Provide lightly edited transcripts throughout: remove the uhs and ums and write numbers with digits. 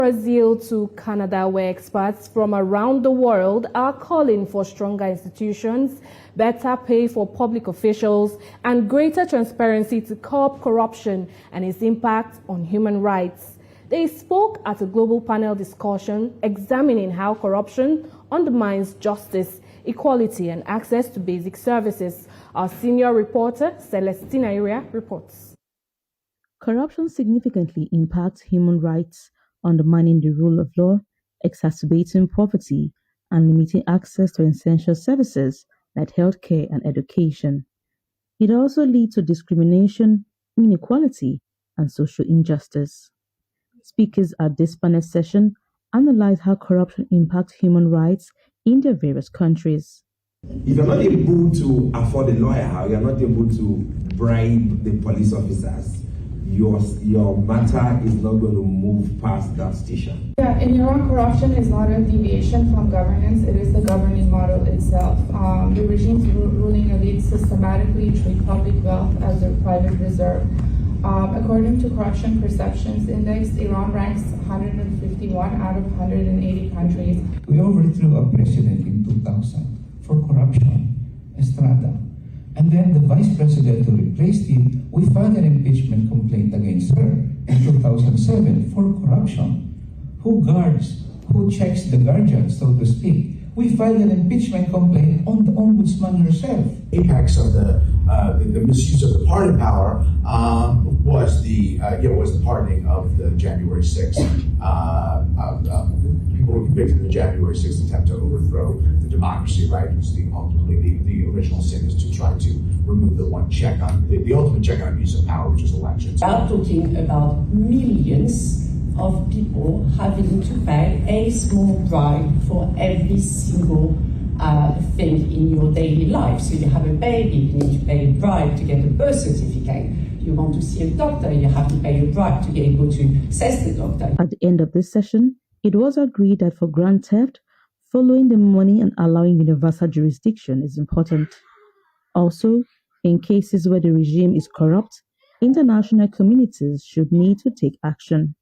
Brazil to Canada, where experts from around the world are calling for stronger institutions, better pay for public officials, and greater transparency to curb corruption and its impact on human rights. They spoke at a global panel discussion examining how corruption undermines justice, equality, and access to basic services. Our senior reporter, Celestina Iria, reports. Corruption significantly impacts human rights, undermining the rule of law, exacerbating poverty, and limiting access to essential services like healthcare and education. It also leads to discrimination, inequality, and social injustice. Speakers at this panel session analyzed how corruption impacts human rights in their various countries. If you're not able to afford a lawyer, you're not able to bribe the police officers, your matter is not going to move past that station. Yeah, in Iran, corruption is not a deviation from governance, it is the governing model itself. The regime's ruling elites systematically treat public wealth as their private reserve. According to Corruption Perceptions Index, Iran ranks 151 out of 180 countries. We overthrew a president in 2000 for corruption, Estrada. And then the vice president who replaced him, we filed an impeachment complaint against her in 2007 for corruption. Who guards? Who checks the guardian, so to speak? We filed an impeachment complaint on the ombudsman herself. Apex of the misuse of the pardon power was the pardoning of the January 6th people who were convicted in the January 6th attempt to overthrow the democracy. Right? Ultimately, the original sin is to try to remove the one check on the ultimate check on abuse of power, which is elections. We are talking about millions of people having to pay a small bribe for every single thing in your daily life. So you have a baby, you need to pay a bribe to get a birth certificate. You want to see a doctor, you have to pay a bribe to be able to assess the doctor. At the end of this session, it was agreed that for grand theft, following the money and allowing universal jurisdiction is important. Also, in cases where the regime is corrupt, international communities should need to take action.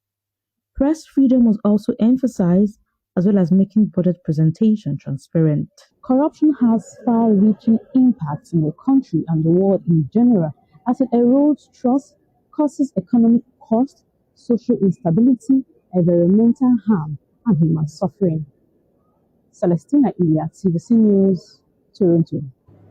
Press freedom was also emphasized, as well as making budget presentation transparent. Corruption has far-reaching impacts in the country and the world in general, as it erodes trust, causes economic cost, social instability, environmental harm, and human suffering. Celestina Ilia, TVC News, Toronto.